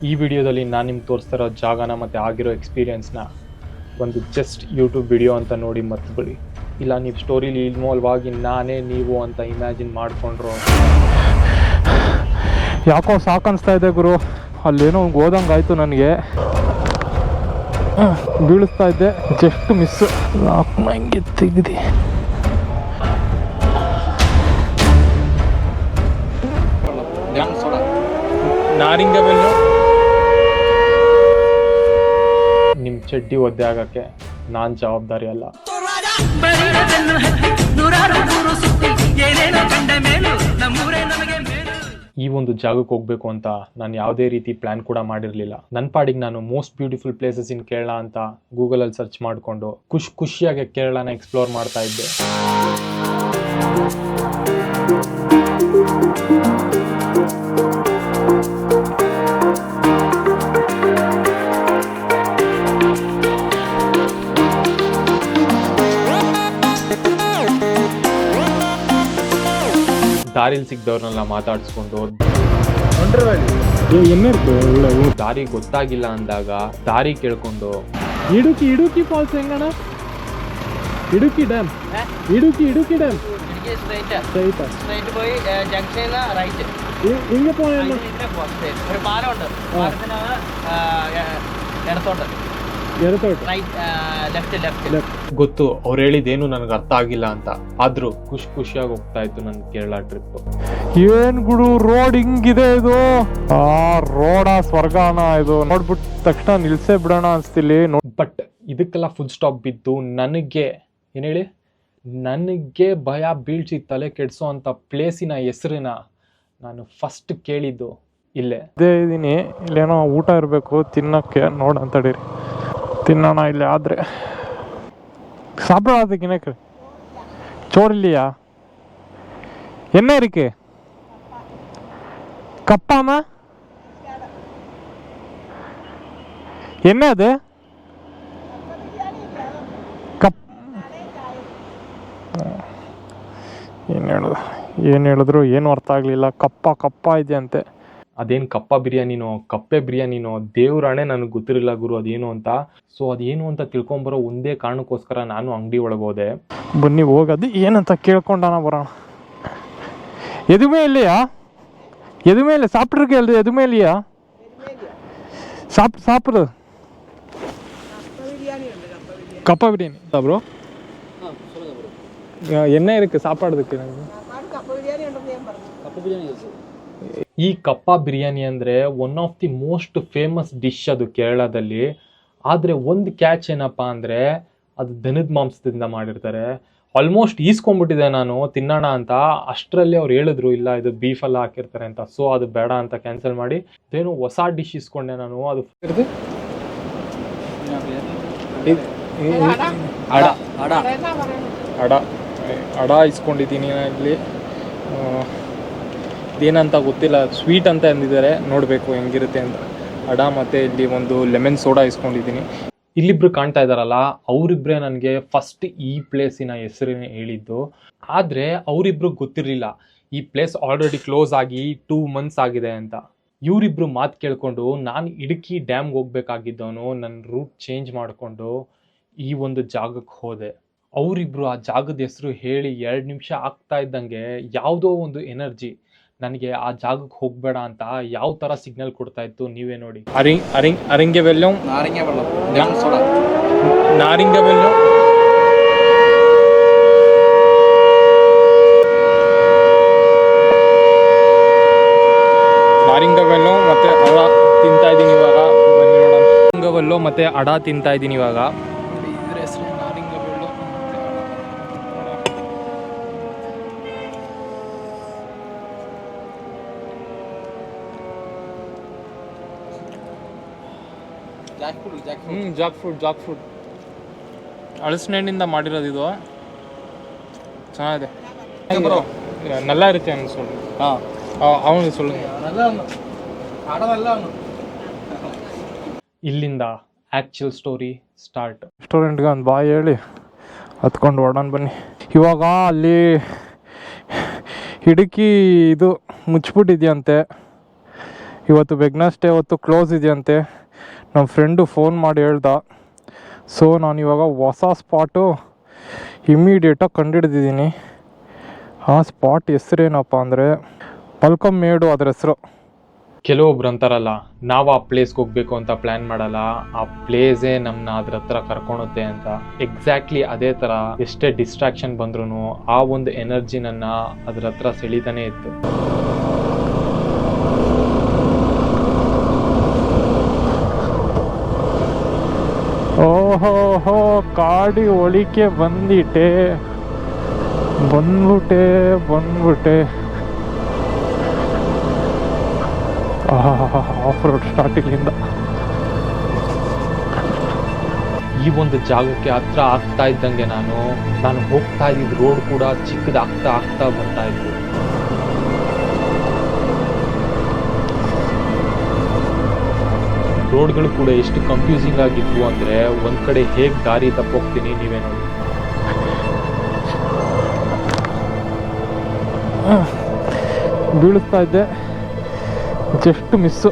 ಈ ವಿಡಿಯೋದಲ್ಲಿ ನಾನು ನಿಮ್ಗೆ ತೋರಿಸ್ತಿರೋ ಜಾಗನ ಮತ್ತು ಆಗಿರೋ ಎಕ್ಸ್ಪೀರಿಯೆನ್ಸ್ನ ಒಂದು ಜಸ್ಟ್ ಯೂಟ್ಯೂಬ್ ವಿಡಿಯೋ ಅಂತ ನೋಡಿ ಮರ್ತುಬಿಡಿ. ಇಲ್ಲ ನೀವು ಸ್ಟೋರಿಲಿ ಇನ್ವಾಲ್ವ್ ಆಗಿ ನಾನೇ ನೀವು ಅಂತ ಇಮ್ಯಾಜಿನ್ ಮಾಡಿಕೊಂಡ್ರು ಯಾಕೋ ಸಾಕನ್ನಿಸ್ತಾ ಇದೆ ಗುರು. ಅಲ್ಲೇನೋ ಹೋದಂಗಾಯ್ತು ನನಗೆ, ಬೀಳಿಸ್ತಾ ಇದ್ದೆ, ಜಸ್ಟ್ ಮಿಸ್. ಹಂಗೆ ತೆಗ್ದು ನಾರಿಂಗವೆಲ್ಲ ನಿಮ್ಮ ಚಡ್ಡಿ ಒದ್ದೆ ಆಗೋಕ್ಕೆ ನಾನು ಜವಾಬ್ದಾರಿ ಅಲ್ಲ. ಈ ಒಂದು ಜಾಗಕ್ಕೆ ಹೋಗ್ಬೇಕು ಅಂತ ನಾನು ಯಾವುದೇ ರೀತಿ ಪ್ಲಾನ್ ಕೂಡ ಮಾಡಿರಲಿಲ್ಲ. ನನ್ನ ಪಾಡಿಗೆ ನಾನು most beautiful places in Kerala ಅಂತ ಗೂಗಲಲ್ಲಿ ಸರ್ಚ್ ಮಾಡಿಕೊಂಡು ಖುಷಿಯಾಗಿ ಕೇರಳನ ಎಕ್ಸ್ಪ್ಲೋರ್ ಮಾಡ್ತಾ ಇದ್ದೆ. ದಾರಿಲಿ ಸಿಗ್ದವ್ರನ್ನೆಲ್ಲ ಮಾತಾಡಿಸ್ಕೊಂಡು ದಾರಿ ಗೊತ್ತಾಗಿಲ್ಲ ಅಂದಾಗ ದಾರಿ ಕೇಳ್ಕೊಂಡು ಇಡುಕಿ ಫಾಲ್ಸ್ ಹೆಂಗಣ? ഇടുക്കി ഡാം സ്ട്രൈറ്റ് പോയി ജംഗ്ഷനിൽ റൈറ്റ് ഇങ്ങനെ പോയാൽ ഒരു പാലമുണ്ട്, പാലത്തിനാണ് ഇടത്തോട്ട് ಗೊತ್ತು ಅವ್ರು ಹೇಳಿದೇನು ನನಗೆ ಅರ್ಥ ಆಗಿಲ್ಲ ಅಂತ. ಆದ್ರೂ ಖುಷಿಯಾಗಿ ಹೋಗ್ತಾ ಇತ್ತು ನನ್ನ ಕೇರಳ ಟ್ರಿಪ್. ಏನ್ ಗುಡು ರೋಡ್ ಹಿಂಗಿದೆ ಇದು, ರೋಡ ಸ್ವರ್ಗಾನ ಇದು. ನೋಡ್ಬಿಟ್ಟು ತಕ್ಷಣ ನಿಲ್ಸೇ ಬಿಡೋಣ ಅನ್ಸ್ತಿಲ್ಲಿ. ಬಟ್ ಇದಕ್ಕೆಲ್ಲ ಫುಲ್ ಸ್ಟಾಪ್ ಬಿದ್ದು ನನಗೆ ಏನ್ ಹೇಳಿ ನನಗೆ ಭಯ ಬೀಳ್ಸಿ ತಲೆ ಕೆಡ್ಸೋ ಅಂತ ಪ್ಲೇಸಿನ ಹೆಸರಿನ ನಾನು ಫಸ್ಟ್ ಕೇಳಿದ್ದು ಇಲ್ಲೇ ಇದೀನಿ. ಇಲ್ಲೇನೋ ಊಟ ಇರಬೇಕು ತಿನ್ನಕ್ಕೆ, ನೋಡಂತಡೀರಿ ತಿನ್ನೋಣ ಇಲ್ಲಿ. ಆದರೆ சாப்பிடாததுக்கு எனக்கு சோறு இல்லையா? என்ன இருக்கு? கப்பாமா என்ன அது? ಕಪ್ ಏನು ಹೇಳಿದ್ರು ಏನು ಅರ್ಥ ಆಗಲಿಲ್ಲ. ಕಪ್ಪ ಇದೆ ಅಂತೆ. ಅದೇನು ಕಪ್ಪ ಬಿರಿಯಾನಿನೋ ಕಪ್ಪೆ ಬಿರಿಯಾನಿನೋ ದೇವ್ರಾಣೆ ನನಗೆ ಗೊತ್ತಿರಲಿಲ್ಲ ಗುರು ಅದೇನು ಅಂತ. ಸೊ ಅದೇನು ಅಂತ ತಿಳ್ಕೊಂಬರೋ ಒಂದೇ ಕಾರಣಕ್ಕೋಸ್ಕರ ನಾನು ಅಂಗಡಿ ಒಳಗೆ ಹೋದೆ. ಬನ್ನಿ ಹೋಗೋದು ಏನಂತ ಕೇಳ್ಕೊಂಡಾನ ಬರೋಣ. ಎದುಮೇ ಇಲ್ಲಿಯಾ? ಎದುಮೇ ಇಲ್ಲ ಸಾப்பிಟ್ರಿಗೆ ಅಲ್ರಿ, ಎದುಮೇ ಇಲ್ಲಿಯಾ? சாப்பிடு கப்பா பிரியாணி ப்ரோ. என்ன இருக்கு சாப்பாடுக்கு? ಈ ಕಪ್ಪ ಬಿರಿಯಾನಿ ಅಂದರೆ one of the most famous dish ಅದು ಕೇರಳದಲ್ಲಿ. ಆದರೆ ಒಂದು ಕ್ಯಾಚ್ ಏನಪ್ಪ ಅಂದರೆ ಅದು ದನದ ಮಾಂಸದಿಂದ ಮಾಡಿರ್ತಾರೆ. ಆಲ್ಮೋಸ್ಟ್ ಈಸ್ಕೊಂಡ್ಬಿಟ್ಟಿದೆ ನಾನು ತಿನ್ನೋಣ ಅಂತ. ಅಷ್ಟರಲ್ಲಿ ಅವ್ರು ಹೇಳಿದ್ರು ಇಲ್ಲ ಇದು ಬೀಫೆಲ್ಲ ಹಾಕಿರ್ತಾರೆ ಅಂತ. ಸೊ ಅದು ಬೇಡ ಅಂತ ಕ್ಯಾನ್ಸಲ್ ಮಾಡಿ ಏನು ಹೊಸ ಡಿಶ್ ಇಸ್ಕೊಂಡೆ ನಾನು. ಅದು ಅಡ ಇಸ್ಕೊಂಡಿದ್ದೀನಿ ಇಲ್ಲಿ. ಇದೇನಂತ ಗೊತ್ತಿಲ್ಲ, ಸ್ವೀಟ್ ಅಂತ ಅಂದಿದ್ದಾರೆ, ನೋಡಬೇಕು ಹೆಂಗಿರುತ್ತೆ ಅಂತ. ಅಡ ಮತ್ತು ಇಲ್ಲಿ ಒಂದು ಲೆಮನ್ ಸೋಡಾ ಇಸ್ಕೊಂಡಿದ್ದೀನಿ. ಇಲ್ಲಿಬ್ರು ಕಾಣ್ತಾ ಇದ್ದಾರಲ್ಲ ಅವರಿಬ್ಬರೇ ನನಗೆ ಫಸ್ಟ್ ಈ ಪ್ಲೇಸಿನ ಹೆಸರನ್ನೇ ಹೇಳಿದ್ದು. ಆದರೆ ಅವರಿಬ್ರಿಗೆ ಗೊತ್ತಿರಲಿಲ್ಲ ಈ ಪ್ಲೇಸ್ ಆಲ್ರೆಡಿ ಕ್ಲೋಸ್ ಆಗಿ 2 months ಆಗಿದೆ ಅಂತ. ಇವರಿಬ್ರು ಮಾತು ಕೇಳಿಕೊಂಡು ನಾನು ಇಡುಕಿ ಡ್ಯಾಮ್ಗೆ ಹೋಗ್ಬೇಕಾಗಿದ್ದವನು ನನ್ನ ರೂಟ್ ಚೇಂಜ್ ಮಾಡಿಕೊಂಡು ಈ ಒಂದು ಜಾಗಕ್ಕೆ ಹೋದೆ. ಅವರಿಬ್ರು ಆ ಜಾಗದ ಹೆಸರು ಹೇಳಿ 2 ನಿಮಿಷ ಆಗ್ತಾ ಇದ್ದಂಗೆ ಯಾವುದೋ ಒಂದು ಎನರ್ಜಿ ನನಗೆ ಆ ಜಾಗಕ್ಕೆ ಹೋಗಬೇಡ ಅಂತ ಯಾವ ಥರ ಸಿಗ್ನಲ್ ಕೊಡ್ತಾ ಇತ್ತು ನೀವೇ ನೋಡಿ. ಅರಿಂಗೆವೆಲ್ಲಂ ಮತ್ತೆ ಅಡ ತಿಂತಾ ಇದ್ದೀನಿ ಇವಾಗ. ಬನ್ನಿ ನೋಡೋಣ. ನಾರಿಂಗವೆಲ್ಲೋ ಮತ್ತೆ ಅಡ ತಿಂತಾ ಇದ್ದೀನಿ ಇವಾಗ. ಇದ್ರ ಹೆಸರು ನಾರಿಂಗವೆಲ್ಲೋ. ಜಾಕ್ ಫ್ರೂಟ್ ಹಳಸಿನಹಣ್ಣಿಂದ ಮಾಡಿರೋದು ಇದು. ಚೆನ್ನಾಗಿದೆ, நல்லா இருக்கு சொல்லு. அவனுக்கு சொல்லுங்க. ಇಲ್ಲಿಂದ ಆ್ಯಕ್ಚುಯಲ್ ಸ್ಟೋರಿ ಸ್ಟಾರ್ಟ್. ರೆಸ್ಟೋರೆಂಟ್ಗೆ ಒಂದು ಬಾಯ್ ಹೇಳಿ ಹತ್ಕೊಂಡು ಹೊರಡೋಣ ಬನ್ನಿ. ಇವಾಗ ಅಲ್ಲಿ ಇಡುಕಿ ಇದು ಮುಚ್ಚಿಬಿಟ್ಟಿದೆಯಂತೆ. ಇವತ್ತು ವೆಗ್ನಸ್ಡೇ ಅವತ್ತು ಕ್ಲೋಸ್ ಇದೆಯಂತೆ. ನಮ್ಮ ಫ್ರೆಂಡು ಫೋನ್ ಮಾಡಿ ಹೇಳ್ದ. ಸೊ ನಾನು ಇವಾಗ ಹೊಸ ಸ್ಪಾಟು ಇಮ್ಮಿಡಿಯೇಟಾಗಿ ಕಂಡುಹಿಡ್ದಿದ್ದೀನಿ. ಆ ಸ್ಪಾಟ್ ಹೆಸರೇನಪ್ಪ ಅಂದರೆ ಪಲ್ಕಂ ಮೇಡು, ಅದರ ಹೆಸರು. ಕೆಲವೊಬ್ರು ಅಂತಾರಲ್ಲ, ನಾವು ಆ ಪ್ಲೇಸ್ಗೆ ಹೋಗ್ಬೇಕು ಅಂತ ಪ್ಲ್ಯಾನ್ ಮಾಡಲ್ಲ, ಆ ಪ್ಲೇಸೇ ನಮ್ಮನ್ನ ಅದ್ರ ಹತ್ರ ಕರ್ಕೊಳುತ್ತೆ ಅಂತ. ಎಕ್ಸಾಕ್ಟ್ಲಿ ಅದೇ ಥರ ಎಷ್ಟೇ ಡಿಸ್ಟ್ರಾಕ್ಷನ್ ಬಂದ್ರೂ ಆ ಒಂದು ಎನರ್ಜಿ ನನ್ನ ಅದ್ರ ಹತ್ರ ಸೆಳೀತಾನೆ ಇತ್ತು. ಓಹೋ ಕಾಡಿ ಒಳಿಕೆ ಬಂದ್ಬಿಟ್ಟೆ. ಆಫ್ ರೋಡ್ ಸ್ಟಾರ್ಟಿಂಗಿಂದ ಈ ಒಂದು ಜಾಗಕ್ಕೆ ಹತ್ರ ಆಗ್ತಾ ಇದ್ದಂಗೆ ನಾನು ಹೋಗ್ತಾ ಇದ್ದಿದ್ದು ರೋಡ್ ಕೂಡ ಚಿಕ್ಕದಾಗ್ತಾ ಬರ್ತಾ ಇತ್ತು. ರೋಡ್ಗಳು ಕೂಡ ಎಷ್ಟು ಕನ್ಫ್ಯೂಸಿಂಗ್ ಆಗಿದ್ವು ಅಂದರೆ ಒಂದು ಕಡೆ ಹೇಗೆ ದಾರಿ ತಪ್ಪೋಗ್ತೀನಿ ನೀವೇ ನೋಡಿ. ಬೀಳಿಸ್ತಾ ಇದ್ದೆ, ಜಸ್ಟ್ ಮಿಸ್ಸು.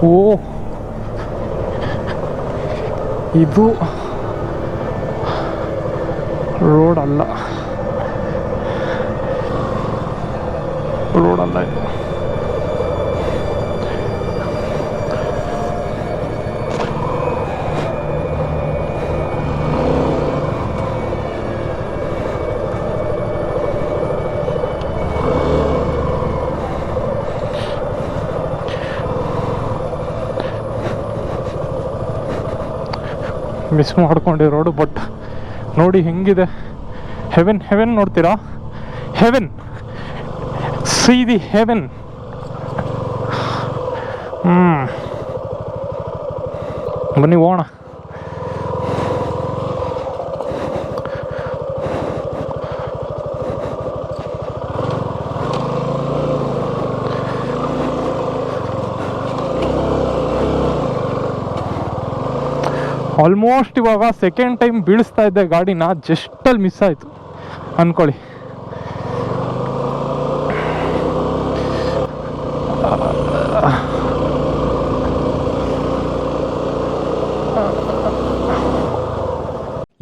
ಓ ಇದು ರೋಡ್ ಅಲ್ಲ ಇದು. ಮಿಸ್ ಮಾಡ್ಕೊಂಡೆ ರೋಡು. ಬಟ್ ನೋಡಿ ಹೆಂಗಿದೆ, ಹೆವೆನ್ ನೋಡ್ತೀರಾ? Heaven, see the Heaven. ಬನ್ನಿ ಹೋಗೋಣ. ಆಲ್ಮೋಸ್ಟ್ ಇವಾಗ ಸೆಕೆಂಡ್ ಟೈಮ್ ಬೀಳಿಸ್ತಾ ಇದ್ದೆ ಗಾಡಿನ, ಜಸ್ಟಲ್ಲಿ ಮಿಸ್ ಆಯಿತು ಅಂದ್ಕೊಳ್ಳಿ.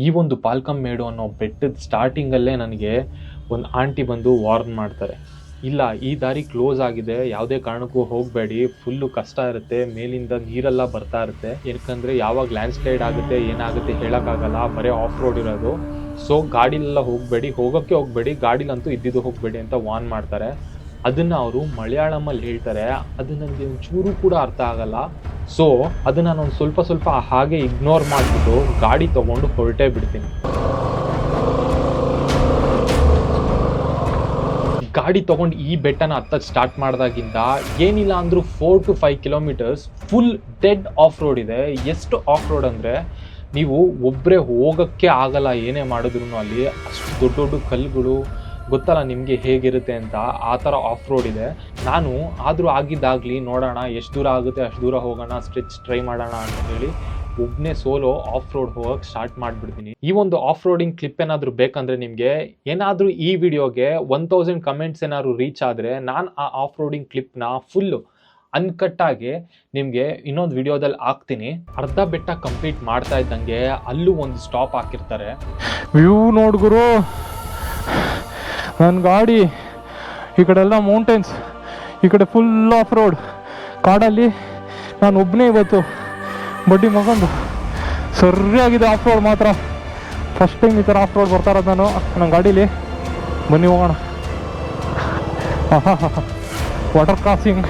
ಈ ಒಂದು ಪಾಲ್ಕಂ ಮೇಡು ಅನ್ನೋ ಬೆಟ್ಟದ ಸ್ಟಾರ್ಟಿಂಗಲ್ಲೇ ನನಗೆ ಒಂದು ಆಂಟಿ ಬಂದು ವಾರ್ನ್ ಮಾಡ್ತಾರೆ, ಇಲ್ಲ ಈ ದಾರಿ ಕ್ಲೋಸ್ ಆಗಿದೆ, ಯಾವುದೇ ಕಾರಣಕ್ಕೂ ಹೋಗಬೇಡಿ, ಫುಲ್ಲು ಕಷ್ಟ ಇರುತ್ತೆ, ಮೇಲಿಂದ ನೀರೆಲ್ಲ ಬರ್ತಾ ಇರುತ್ತೆ, ಯಾಕಂದರೆ ಯಾವಾಗ ಲ್ಯಾಂಡ್ ಸ್ಲೈಡ್ ಆಗುತ್ತೆ ಏನಾಗುತ್ತೆ ಹೇಳೋಕ್ಕಾಗಲ್ಲ, ಬರೀ ಆಫ್ ರೋಡ್ ಇರೋದು, ಸೊ ಗಾಡಿಲೆಲ್ಲ ಹೋಗಬೇಡಿ, ಗಾಡಿಲಂತೂ ಇದ್ದಿದ್ದು ಹೋಗಬೇಡಿ ಅಂತ ವಾರ್ನ್ ಮಾಡ್ತಾರೆ. ಅದನ್ನು ಅವರು ಮಲಯಾಳಮಲ್ಲಿ ಹೇಳ್ತಾರೆ, ಅದು ನನಗೆ ಒಂಚೂರು ಕೂಡ ಅರ್ಥ ಆಗಲ್ಲ. ಸೊ ಅದನ್ನು ನಾನು ಸ್ವಲ್ಪ ಹಾಗೆ ಇಗ್ನೋರ್ ಮಾಡಿಬಿಟ್ಟು ಗಾಡಿ ತೊಗೊಂಡು ಹೊರಟೇ ಬಿಡ್ತೀನಿ. ಗಾಡಿ ತೊಗೊಂಡು ಈ ಬೆಟ್ಟನ ಹತ್ತಕ್ಕೆ ಸ್ಟಾರ್ಟ್ ಮಾಡಿದಾಗಿಂದ ಏನಿಲ್ಲ ಅಂದರೂ 4 to 5 kilometres full dead off road ಇದೆ. ಎಷ್ಟು ಆಫ್ ರೋಡ್ ಅಂದರೆ ನೀವು ಒಬ್ಬರೇ ಹೋಗೋಕ್ಕೆ ಆಗಲ್ಲ, ಏನೇ ಮಾಡಿದ್ರು ಅಲ್ಲಿ ಅಷ್ಟು ದೊಡ್ಡ ಕಲ್ಲುಗಳು, ಗೊತ್ತಲ್ಲ ನಿಮಗೆ ಹೇಗಿರುತ್ತೆ ಅಂತ, ಆ ಥರ ಆಫ್ ರೋಡ್ ಇದೆ. ನಾನು ಆದರೂ ಆಗಿದ್ದಾಗಲಿ ನೋಡೋಣ ಎಷ್ಟು ದೂರ ಆಗುತ್ತೆ ಅಷ್ಟು ದೂರ ಹೋಗೋಣ, ಸ್ಟ್ರೆಚ್ ಟ್ರೈ ಮಾಡೋಣ ಅಂತ ಹೇಳಿ ಒಬ್ಬನೇ ಸೋಲೋ ಆಫ್ ರೋಡ್ ಹೋಗೋಕ್ಕೆ ಸ್ಟಾರ್ಟ್ ಮಾಡಿಬಿಡ್ತೀನಿ. ಈ ಒಂದು ಆಫ್ ರೋಡಿಂಗ್ ಕ್ಲಿಪ್ ಏನಾದರೂ ಬೇಕಂದರೆ ನಿಮಗೆ ಏನಾದರೂ ಈ ವಿಡಿಯೋಗೆ 1000 ಕಮೆಂಟ್ಸ್ ಏನಾದ್ರು ರೀಚ್ ಆದರೆ ನಾನು ಆ ಆಫ್ ರೋಡಿಂಗ್ ಕ್ಲಿಪ್ನ ಫುಲ್ಲು ಅನ್ಕಟ್ಟಾಗಿ ನಿಮಗೆ ಇನ್ನೊಂದು ವಿಡಿಯೋದಲ್ಲಿ ಹಾಕ್ತೀನಿ. ಅರ್ಧ ಬೆಟ್ಟ ಕಂಪ್ಲೀಟ್ ಮಾಡ್ತಾ ಇದ್ದಂಗೆ ಅಲ್ಲೂ ಒಂದು ಸ್ಟಾಪ್ ಹಾಕಿರ್ತಾರೆ. ವ್ಯೂ ನೋಡ್ಗುರು, ನನ್ನ ಗಾಡಿ ಈ ಕಡೆ ಎಲ್ಲ ಮೌಂಟೇನ್ಸ್, ಈ ಕಡೆ ಫುಲ್ ಆಫ್ ರೋಡ್ ಕಾಡಲ್ಲಿ. ನಾನು ಒಬ್ಬನೇ ಇವತ್ತು ಬಡ್ಡಿ ಮಗಂದು ಸರಿಯಾಗಿದೆ ಆಫ್ ರೋಡ್ ಮಾತ್ರ. ಫಸ್ಟ್ ಟೈಮ್ ಈ ಥರ ಆಫ್ ರೋಡ್ ಬರ್ತಾ ಇರೋದು ನಾನು ನನ್ನ ಗಾಡೀಲಿ. ಬನ್ನಿ ಹೋಗೋಣ. Water crossing.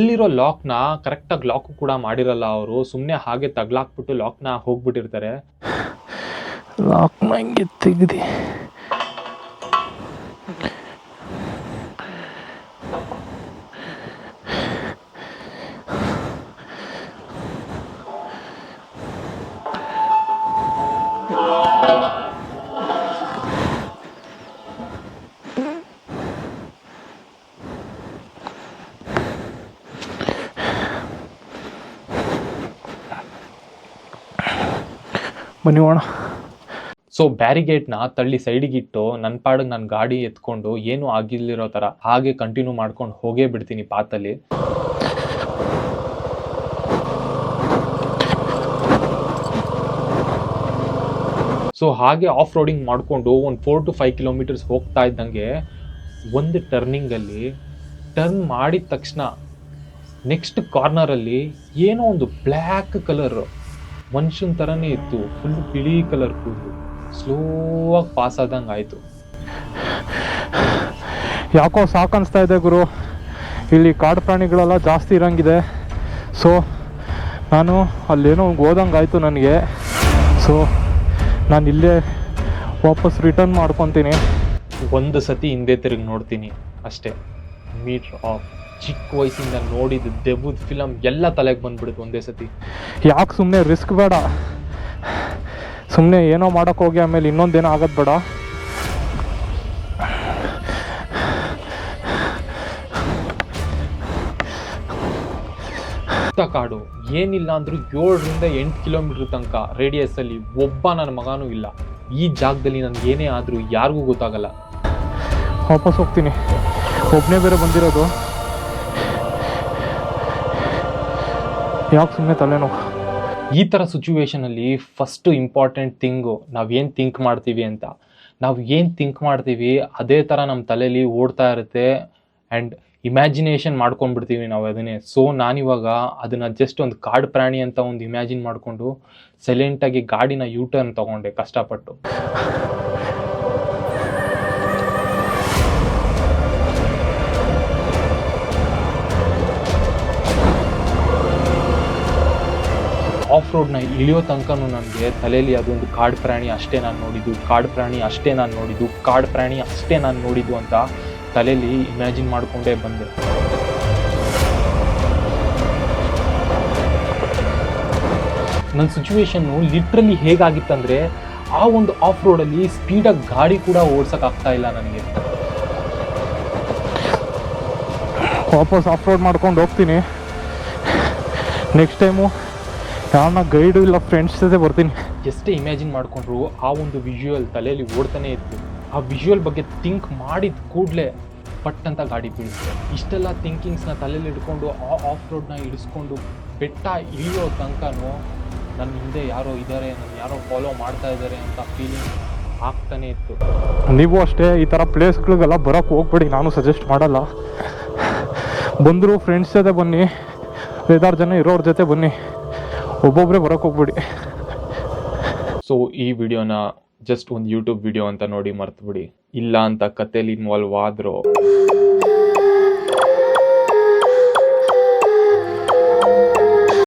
ಅಲ್ಲಿರೋ ಲಾಕ್ನ ಕರೆಕ್ಟಾಗಿ ಲಾಕ್ ಕೂಡ ಮಾಡಿರಲ್ಲ ಅವರು, ಸುಮ್ಮನೆ ಹಾಗೆ ತಗ್ಲಾಕ್ಬಿಟ್ಟು ಲಾಕ್ನ ಹೋಗ್ಬಿಟ್ಟಿರ್ತಾರೆ. ಲಾಕ್ನ ಹಿಂಗೆ ತೆಗ್ದು ಬನ್ನಿ ಹೋಣ. ಸೊ ಬ್ಯಾರಿಗೇಡ್ನ ತಳ್ಳಿ ಸೈಡಿಗಿಟ್ಟು ನನ್ನ ಪಾಡಿಗೆ ನಾನು ಗಾಡಿ ಎತ್ಕೊಂಡು ಏನೂ ಆಗಿಲ್ಲಿರೋ ಥರ ಹಾಗೆ ಕಂಟಿನ್ಯೂ ಮಾಡ್ಕೊಂಡು ಹೋಗೇ ಬಿಡ್ತೀನಿ ಪಾತಲ್ಲಿ. ಸೊ ಹಾಗೆ ಆಫ್ ರೋಡಿಂಗ್ ಮಾಡಿಕೊಂಡು ಒಂದು 4 to 5 ಕಿಲೋಮೀಟರ್ಸ್ ಹೋಗ್ತಾ ಇದ್ದಂಗೆ ಒಂದು ಟರ್ನಿಂಗಲ್ಲಿ ಟರ್ನ್ ಮಾಡಿದ ತಕ್ಷಣ ನೆಕ್ಸ್ಟ್ ಕಾರ್ನರಲ್ಲಿ ಏನೋ ಒಂದು ಬ್ಲ್ಯಾಕ್ ಕಲರ್ ಮನುಷ್ಯನ ಥರನೇ ಇತ್ತು, ಫುಲ್ ಬಿಳಿ ಕಲರ್ ಕೂದಲು, ಸ್ಲೋವಾಗಿ ಪಾಸ್ ಆದಂಗೆ ಆಯಿತು. ಯಾಕೋ ಸಾಕನ್ನಿಸ್ತಾ ಇದೆ ಗುರು, ಇಲ್ಲಿ ಕಾಡು ಪ್ರಾಣಿಗಳೆಲ್ಲ ಜಾಸ್ತಿ ಇರೋಂಗಿದೆ. ಸೊ ನಾನು ಅಲ್ಲೇನೋ ಹೋದಂಗೆ ಆಯಿತು ನನಗೆ. ಸೊ ನಾನು ಇಲ್ಲೇ ವಾಪಸ್ ರಿಟರ್ನ್ ಮಾಡ್ಕೊತೀನಿ. ಒಂದು ಸತಿ ಹಿಂದೆ ತಿರುಗಿ ನೋಡ್ತೀನಿ ಅಷ್ಟೇ. ಮೀಟರ್ ಆಫ್ ಚಿಕ್ಕ ವಯಸ್ಸಿಂದ ನೋಡಿದ ದೆವ್ವದ ಫಿಲಮ್ ಎಲ್ಲ ತಲೆಗೆ ಬಂದ್ಬಿಡುತ್ತೆ ಒಂದೇ ಸತಿ. ಯಾಕೆ ಸುಮ್ಮನೆ ರಿಸ್ಕ್ ಬೇಡ, ಸುಮ್ಮನೆ ಏನೋ ಮಾಡೋಕ್ಕೆ ಹೋಗಿ ಆಮೇಲೆ ಇನ್ನೊಂದೇನೋ ಆಗೋದು ಬೇಡ. ಕಾಡು ಏನಿಲ್ಲ ಅಂದ್ರೂ 7 to 8 ಕಿಲೋಮೀಟರ್ ತನಕ ರೇಡಿಯಸ್ಸಲ್ಲಿ ಒಬ್ಬ ನನ್ನ ಮಗನೂ ಇಲ್ಲ. ಈ ಜಾಗದಲ್ಲಿ ನನಗೆ ಏನೇ ಆದರೂ ಯಾರಿಗೂ ಗೊತ್ತಾಗಲ್ಲ. ವಾಪಸ್ ಹೋಗ್ತೀನಿ, ಒಬ್ಬನೇ ಬೇರೆ ಬಂದಿರೋದು, ಯಾಕೆ ಸುಮ್ಮನೆ ತಲೆನೋವು. ಈ ಥರ ಸಿಚುವೇಶನಲ್ಲಿ ಫಸ್ಟು ಇಂಪಾರ್ಟೆಂಟ್ ಥಿಂಗು ನಾವೇನು ಥಿಂಕ್ ಮಾಡ್ತೀವಿ ಅಂತ. ನಾವು ಏನು ಥಿಂಕ್ ಮಾಡ್ತೀವಿ ಅದೇ ಥರ ನಮ್ಮ ತಲೆಯಲ್ಲಿ ಓಡ್ತಾ ಇರುತ್ತೆ ಆ್ಯಂಡ್ ಇಮ್ಯಾಜಿನೇಷನ್ ಮಾಡ್ಕೊಂಡ್ಬಿಡ್ತೀವಿ ನಾವು ಅದನ್ನೇ. ಸೊ ನಾನಿವಾಗ ಅದನ್ನು ಜಸ್ಟ್ ಒಂದು ಕಾಡು ಪ್ರಾಣಿ ಅಂತ ಒಂದು ಇಮ್ಯಾಜಿನ್ ಮಾಡಿಕೊಂಡು ಸೈಲೆಂಟಾಗಿ ಗಾಡಿನ ಯೂಟರ್ನ್ ತೊಗೊಂಡೆ ಕಷ್ಟಪಟ್ಟು. ಆಫ್ ರೋಡ್ನ ಇಳಿಯೋ ತನಕನೂ ನನಗೆ ತಲೆಯಲ್ಲಿ ಅದೊಂದು ಕಾಡು ಪ್ರಾಣಿ ಅಷ್ಟೇ ನಾನು ನೋಡಿದ್ದು, ಕಾಡು ಪ್ರಾಣಿ ಅಷ್ಟೇ ನಾನು ನೋಡಿದ್ದು, ಕಾಡು ಪ್ರಾಣಿ ಅಷ್ಟೇ ನಾನು ನೋಡಿದ್ದು ಅಂತ ತಲೆಯಲ್ಲಿ ಇಮ್ಯಾಜಿನ್ ಮಾಡಿಕೊಂಡೇ ಬಂದೆ. ನನ್ನ ಸಿಚುವೇಶನ್ನು ಲಿಟ್ರಲಿ ಹೇಗಾಗಿತ್ತಂದರೆ, ಆ ಒಂದು ಆಫ್ ರೋಡಲ್ಲಿ ಸ್ಪೀಡಾಗಿ ಗಾಡಿ ಕೂಡ ಓಡ್ಸೋಕ್ಕಾಗ್ತಾ ಇಲ್ಲ ನನಗೆ. ವಾಪಸ್ ಆಫ್ ರೋಡ್ ಮಾಡ್ಕೊಂಡು ಹೋಗ್ತೀನಿ. ನೆಕ್ಸ್ಟ್ ಟೈಮು ಯಾರನ್ನ ಗೈಡು ಇಲ್ಲ ಫ್ರೆಂಡ್ಸ್ ಜೊತೆ ಬರ್ತೀನಿ. ಎಷ್ಟೇ ಇಮ್ಯಾಜಿನ್ ಮಾಡಿಕೊಂಡ್ರು ಆ ಒಂದು ವಿಜುವಲ್ ತಲೆಯಲ್ಲಿ ಓಡ್ತಾನೆ ಇತ್ತು. ಆ ವಿಜುವಲ್ ಬಗ್ಗೆ ಥಿಂಕ್ ಮಾಡಿದ ಕೂಡಲೇ ಪಟ್ ಅಂತ ಗಾಡಿ ಬೀಳಿಸ್ತು. ಇಷ್ಟೆಲ್ಲ ಥಿಂಕಿಂಗ್ಸ್ನ ತಲೆಯಲ್ಲಿ ಇಟ್ಕೊಂಡು ಆ ಆಫ್ ರೋಡ್ನ ಇಳಿಸ್ಕೊಂಡು ಬೆಟ್ಟ ಇಳಿಯೋ ತನಕನೂ ನನ್ನ ಹಿಂದೆ ಯಾರೋ ಇದ್ದಾರೆ, ನನ್ನ ಯಾರೋ ಫಾಲೋ ಮಾಡ್ತಾ ಇದ್ದಾರೆ ಅಂತ ಫೀಲಿಂಗ್ ಆಗ್ತಾನೆ ಇತ್ತು. ನೀವು ಅಷ್ಟೇ ಈ ಥರ ಪ್ಲೇಸ್ಗಳಿಗೆಲ್ಲ ಬರೋಕ್ಕೆ ಹೋಗ್ಬೇಡಿ, ನಾನು ಸಜೆಸ್ಟ್ ಮಾಡಲ್ಲ. ಬಂದರು ಫ್ರೆಂಡ್ಸ್ ಜೊತೆ ಬನ್ನಿ, 5-6 ಜನ ಇರೋರ ಜೊತೆ ಬನ್ನಿ, ಒಬ್ಬೊಬ್ಬರೇ ಬರೋಕ್ಕೆ ಹೋಗ್ಬೇಡಿ. ಸೊ ಈ ವಿಡಿಯೋನ ಜಸ್ಟ್ ಒಂದು ಯೂಟ್ಯೂಬ್ ವಿಡಿಯೋ ಅಂತ ನೋಡಿ ಮರ್ತುಬಿಡಿ. ಇಲ್ಲ ಅಂತ ಕಥೆಯಲ್ಲಿ ಇನ್ವಾಲ್ವ್ ಆದರೂ